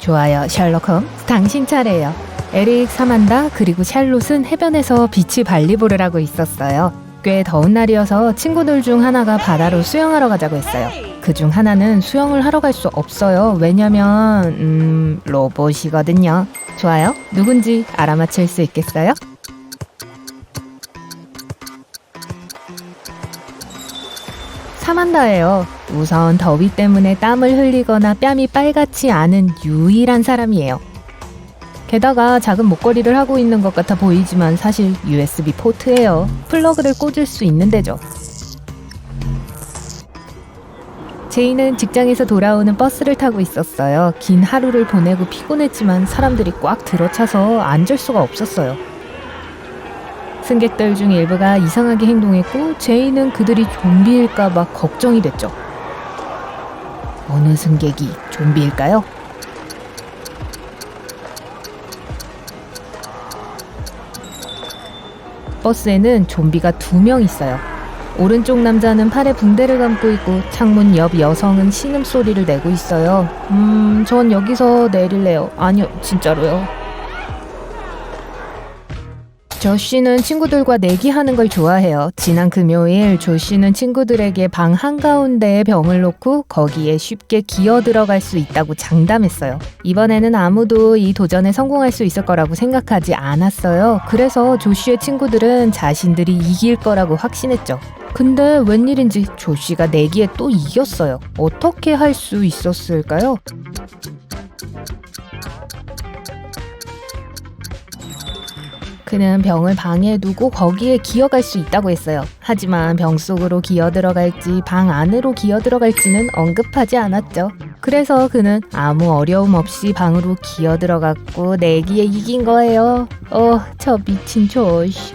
좋아요, 셜록 홈즈. 당신 차례예요. 에릭, 사만다, 그리고 샬롯은 해변에서 비치 발리볼을 하고 있었어요. 꽤 더운 날이어서 친구들 중 하나가 바다로 수영하러 가자고 했어요. 그 중 하나는 수영을 하러 갈 수 없어요. 왜냐면 로봇이거든요. 좋아요. 누군지 알아맞힐 수 있겠어요? 사만다예요. 우선 더위 때문에 땀을 흘리거나 뺨이 빨갛지 않은 유일한 사람이에요. 게다가 작은 목걸이를 하고 있는 것 같아 보이지만 사실 USB 포트예요. 플러그를 꽂을 수 있는 데죠. 제이는 직장에서 돌아오는 버스를 타고 있었어요. 긴 하루를 보내고 피곤했지만 사람들이 꽉 들어차서 앉을 수가 없었어요. 승객들 중 일부가 이상하게 행동했고 제이는 그들이 좀비일까봐 걱정이 됐죠. 어느 승객이 좀비일까요? 버스에는 좀비가 2명 있어요. 오른쪽 남자는 팔에 붕대를 감고 있고 창문 옆 여성은 신음소리를 내고 있어요. 전 여기서 내릴래요. 아니요, 진짜로요. 조씨는 친구들과 내기하는 걸 좋아해요. 지난 금요일 조씨는 친구들에게 방 한가운데에 병을 놓고 거기에 쉽게 기어 들어갈 수 있다고 장담했어요. 이번에는 아무도 이 도전에 성공할 수 있을 거라고 생각하지 않았어요. 그래서 조씨의 친구들은 자신들이 이길 거라고 확신했죠. 근데 웬일인지 조씨가 내기에 또 이겼어요. 어떻게 할 수 있었을까요? 그는 병을 방에 두고 거기에 기어갈 수 있다고 했어요. 하지만 병 속으로 기어 들어갈지 방 안으로 기어 들어갈지는 언급하지 않았죠. 그래서 그는 아무 어려움 없이 방으로 기어 들어갔고 내기에 이긴 거예요. 저 미친 조시.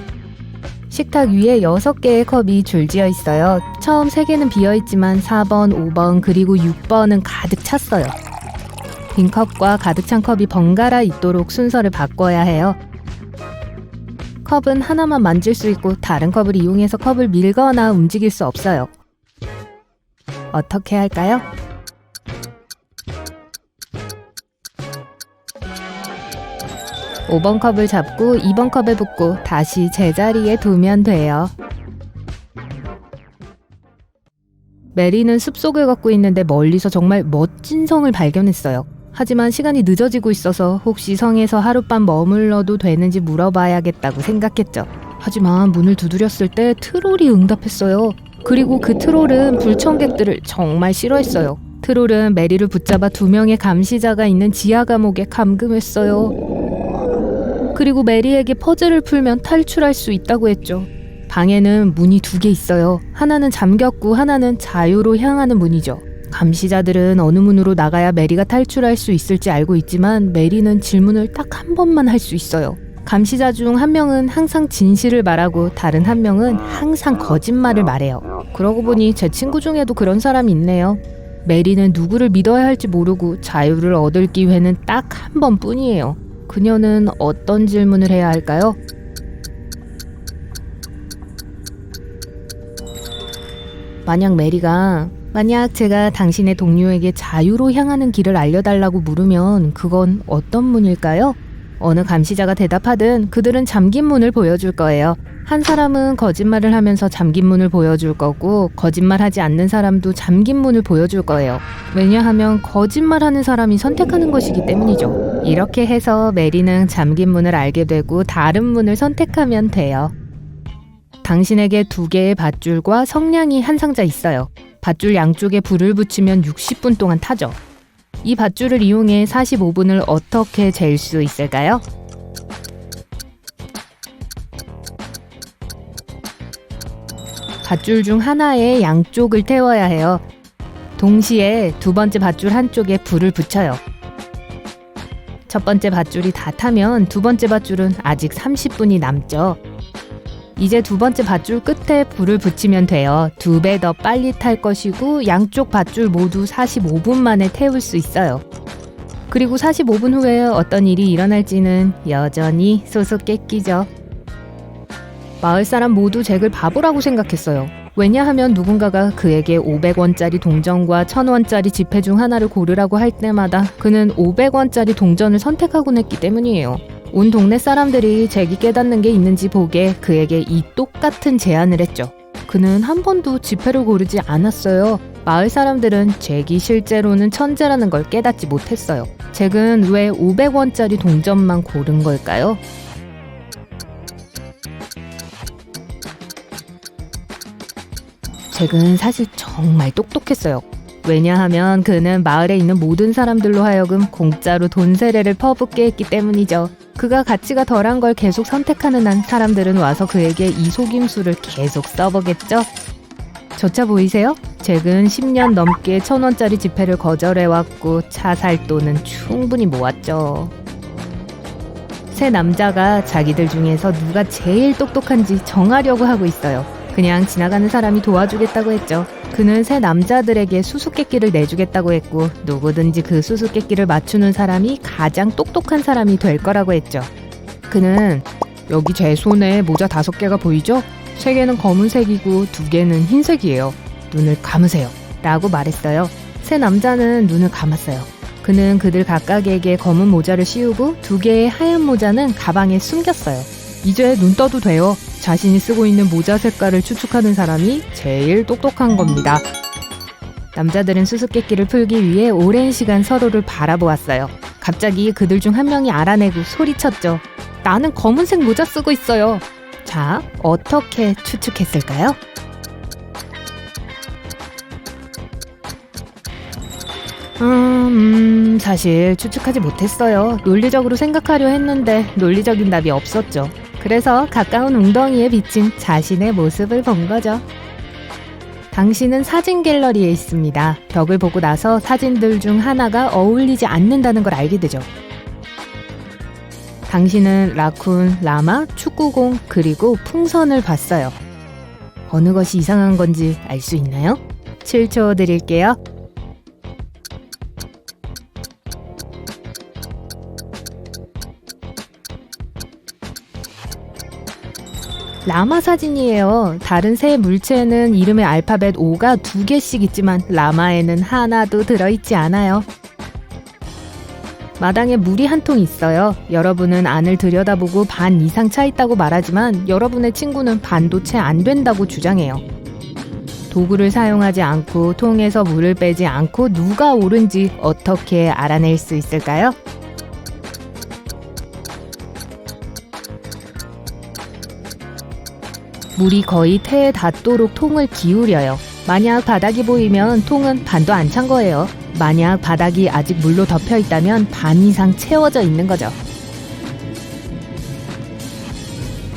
식탁 위에 6개의 컵이 줄지어 있어요. 처음 3개는 비어있지만 4번, 5번, 그리고 6번은 가득 찼어요. 빈 컵과 가득 찬 컵이 번갈아 있도록 순서를 바꿔야 해요. 컵은 하나만 만질 수 있고 다른 컵을 이용해서 컵을 밀거나 움직일 수 없어요. 어떻게 할까요? (5번) 컵을 잡고 (2번) 컵에 붓고 다시 제자리에 두면 돼요. 메리는 숲속을 걷고 있는데 멀리서 정말 멋진 성을 발견했어요. 하지만 시간이 늦어지고 있어서 혹시 성에서 하룻밤 머물러도 되는지 물어봐야겠다고 생각했죠. 하지만 문을 두드렸을 때 트롤이 응답했어요. 그리고 그 트롤은 불청객들을 정말 싫어했어요. 트롤은 메리를 붙잡아 2명의 감시자가 있는 지하 감옥에 감금했어요. 그리고 메리에게 퍼즐을 풀면 탈출할 수 있다고 했죠. 방에는 문이 2개 있어요. 하나는 잠겼고 하나는 자유로 향하는 문이죠. 감시자들은 어느 문으로 나가야 메리가 탈출할 수 있을지 알고 있지만 메리는 질문을 딱 한 번만 할 수 있어요. 감시자 중 한 명은 항상 진실을 말하고 다른 한 명은 항상 거짓말을 말해요. 그러고 보니 제 친구 중에도 그런 사람이 있네요. 메리는 누구를 믿어야 할지 모르고 자유를 얻을 기회는 딱 한 번뿐이에요. 그녀는 어떤 질문을 해야 할까요? 만약 제가 당신의 동료에게 자유로 향하는 길을 알려달라고 물으면 그건 어떤 문일까요? 어느 감시자가 대답하든 그들은 잠긴 문을 보여줄 거예요. 한 사람은 거짓말을 하면서 잠긴 문을 보여줄 거고 거짓말하지 않는 사람도 잠긴 문을 보여줄 거예요. 왜냐하면 거짓말하는 사람이 선택하는 것이기 때문이죠. 이렇게 해서 메리는 잠긴 문을 알게 되고 다른 문을 선택하면 돼요. 당신에게 2개의 밧줄과 성냥이 한 상자 있어요. 밧줄 양쪽에 불을 붙이면 60분 동안 타죠. 이 밧줄을 이용해 45분을 어떻게 잴 수 있을까요? 밧줄 중 하나에 양쪽을 태워야 해요. 동시에 2번째 밧줄 한쪽에 불을 붙여요. 첫 번째 밧줄이 다 타면 2번째 밧줄은 아직 30분이 남죠. 이제 2번째 밧줄 끝에 불을 붙이면 돼요. 2배 더 빨리 탈 것이고 양쪽 밧줄 모두 45분 만에 태울 수 있어요. 그리고 45분 후에 어떤 일이 일어날지는 여전히 수수께끼죠. 마을 사람 모두 잭을 바보라고 생각했어요. 왜냐하면 누군가가 그에게 500원짜리 동전과 1000원짜리 지폐 중 하나를 고르라고 할 때마다 그는 500원짜리 동전을 선택하곤 했기 때문이에요. 온 동네 사람들이 잭이 깨닫는 게 있는지 보게 그에게 이 똑같은 제안을 했죠. 그는 한 번도 지폐를 고르지 않았어요. 마을 사람들은 잭이 실제로는 천재라는 걸 깨닫지 못했어요. 잭은 왜 500원짜리 동전만 고른 걸까요? 잭은 사실 정말 똑똑했어요. 왜냐하면 그는 마을에 있는 모든 사람들로 하여금 공짜로 돈 세례를 퍼붓게 했기 때문이죠. 그가 가치가 덜한 걸 계속 선택하는 한 사람들은 와서 그에게 이 속임수를 계속 써보겠죠. 저차 보이세요? 잭은 10년 넘게 1000원짜리 지폐를 거절해왔고 차 살 돈은 충분히 모았죠. 세 남자가 자기들 중에서 누가 제일 똑똑한지 정하려고 하고 있어요. 그냥 지나가는 사람이 도와주겠다고 했죠. 그는 세 남자들에게 수수께끼를 내주겠다고 했고 누구든지 그 수수께끼를 맞추는 사람이 가장 똑똑한 사람이 될 거라고 했죠. 그는 여기 제 손에 모자 5개가 보이죠? 3개는 검은색이고 2개는 흰색이에요. 눈을 감으세요. 라고 말했어요. 세 남자는 눈을 감았어요. 그는 그들 각각에게 검은 모자를 씌우고 2개의 하얀 모자는 가방에 숨겼어요. 이제 눈 떠도 돼요. 자신이 쓰고 있는 모자 색깔을 추측하는 사람이 제일 똑똑한 겁니다. 남자들은 수수께끼를 풀기 위해 오랜 시간 서로를 바라보았어요. 갑자기 그들 중 한 명이 알아내고 소리쳤죠. 나는 검은색 모자 쓰고 있어요. 자, 어떻게 추측했을까요? 사실 추측하지 못했어요. 논리적으로 생각하려 했는데 논리적인 답이 없었죠. 그래서 가까운 웅덩이에 비친 자신의 모습을 본 거죠. 당신은 사진 갤러리에 있습니다. 벽을 보고 나서 사진들 중 하나가 어울리지 않는다는 걸 알게 되죠. 당신은 라쿤, 라마, 축구공, 그리고 풍선을 봤어요. 어느 것이 이상한 건지 알 수 있나요? 7초 드릴게요. 라마 사진이에요. 다른 새 물체는 이름의 알파벳 O가 2개씩 있지만 라마에는 하나도 들어있지 않아요. 마당에 물이 한 통 있어요. 여러분은 안을 들여다보고 반 이상 차 있다고 말하지만 여러분의 친구는 반도 채 안 된다고 주장해요. 도구를 사용하지 않고 통에서 물을 빼지 않고 누가 옳은지 어떻게 알아낼 수 있을까요? 물이 거의 태에 닿도록 통을 기울여요. 만약 바닥이 보이면 통은 반도 안 찬 거예요. 만약 바닥이 아직 물로 덮여 있다면 반 이상 채워져 있는 거죠.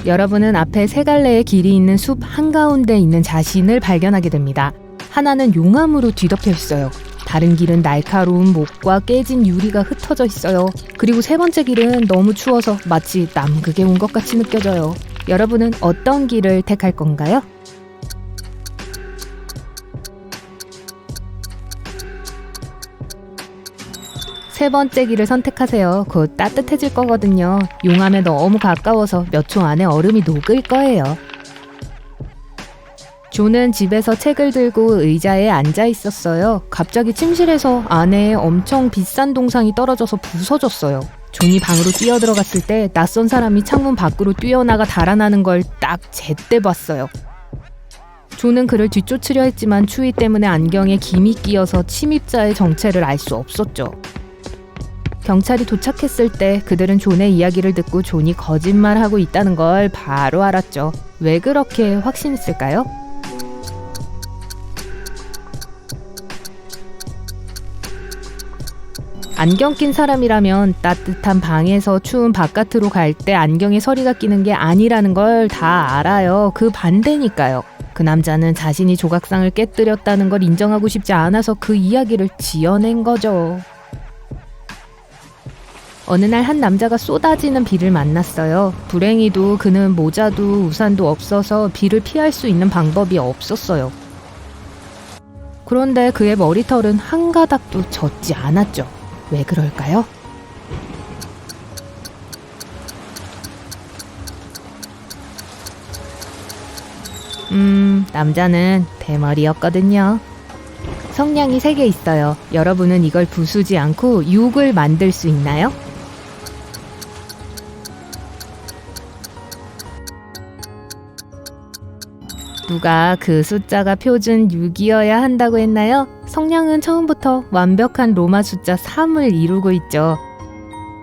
여러분은 앞에 3갈래의 길이 있는 숲 한가운데 있는 자신을 발견하게 됩니다. 하나는 용암으로 뒤덮여 있어요. 다른 길은 날카로운 목과 깨진 유리가 흩어져 있어요. 그리고 3번째 길은 너무 추워서 마치 남극에 온 것 같이 느껴져요. 여러분은 어떤 길을 택할 건가요? 세 번째 길을 선택하세요. 곧 따뜻해질 거거든요. 용암에 너무 가까워서 몇 초 안에 얼음이 녹을 거예요. 조는 집에서 책을 들고 의자에 앉아 있었어요. 갑자기 침실에서 아내의 엄청 비싼 동상이 떨어져서 부서졌어요. 존이 방으로 뛰어들어갔을 때 낯선 사람이 창문 밖으로 뛰어나가 달아나는 걸 딱 제때 봤어요. 존은 그를 뒤쫓으려 했지만 추위 때문에 안경에 김이 끼어서 침입자의 정체를 알 수 없었죠. 경찰이 도착했을 때 그들은 존의 이야기를 듣고 존이 거짓말하고 있다는 걸 바로 알았죠. 왜 그렇게 확신했을까요? 안경 낀 사람이라면 따뜻한 방에서 추운 바깥으로 갈 때 안경에 서리가 끼는 게 아니라는 걸 다 알아요. 그 반대니까요. 그 남자는 자신이 조각상을 깨뜨렸다는 걸 인정하고 싶지 않아서 그 이야기를 지어낸 거죠. 어느 날 한 남자가 쏟아지는 비를 만났어요. 불행히도 그는 모자도 우산도 없어서 비를 피할 수 있는 방법이 없었어요. 그런데 그의 머리털은 한 가닥도 젖지 않았죠. 왜 그럴까요? 남자는 대머리였거든요. 성냥이 3개 있어요. 여러분은 이걸 부수지 않고 6을 만들 수 있나요? 누가 그 숫자가 표준 6이어야 한다고 했나요? 성냥은 처음부터 완벽한 로마 숫자 3을 이루고 있죠.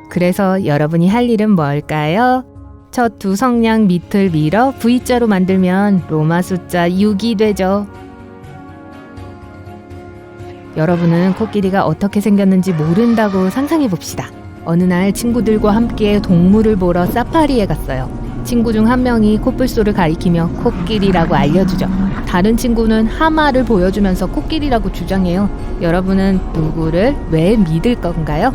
그래서 여러분이 할 일은 뭘까요? 첫 두 성냥 밑을 밀어 V자로 만들면 로마 숫자 6이 되죠. 여러분은 코끼리가 어떻게 생겼는지 모른다고 상상해 봅시다. 어느 날 친구들과 함께 동물을 보러 사파리에 갔어요. 친구 중 한 명이 코뿔소를 가리키며 코끼리라고 알려주죠. 다른 친구는 하마를 보여주면서 코끼리라고 주장해요. 여러분은 누구를 왜 믿을 건가요?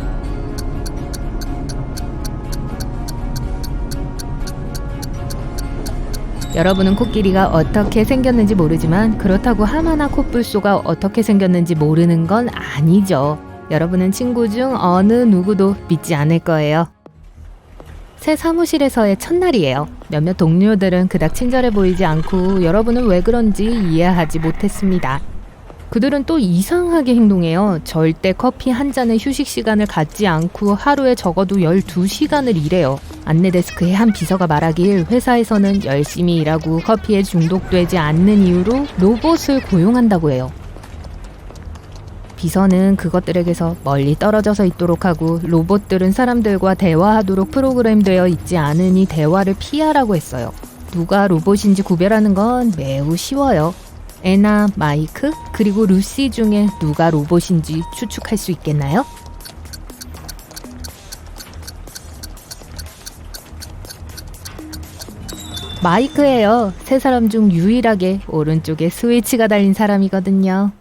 여러분은 코끼리가 어떻게 생겼는지 모르지만 그렇다고 하마나 코뿔소가 어떻게 생겼는지 모르는 건 아니죠. 여러분은 친구 중 어느 누구도 믿지 않을 거예요. 새 사무실에서의 첫날이에요. 몇몇 동료들은 그닥 친절해 보이지 않고 여러분은 왜 그런지 이해하지 못했습니다. 그들은 또 이상하게 행동해요. 절대 커피 한 잔의 휴식 시간을 갖지 않고 하루에 적어도 12시간을 일해요. 안내데스크의 한 비서가 말하길 회사에서는 열심히 일하고 커피에 중독되지 않는 이유로 로봇을 고용한다고 해요. 비서는 그것들에게서 멀리 떨어져서 있도록 하고 로봇들은 사람들과 대화하도록 프로그램되어 있지 않으니 대화를 피하라고 했어요. 누가 로봇인지 구별하는 건 매우 쉬워요. 애나 마이크 그리고 루시 중에 누가 로봇인지 추측할 수 있겠나요? 마이크예요. 세 사람 중 유일하게 오른쪽에 스위치가 달린 사람이거든요.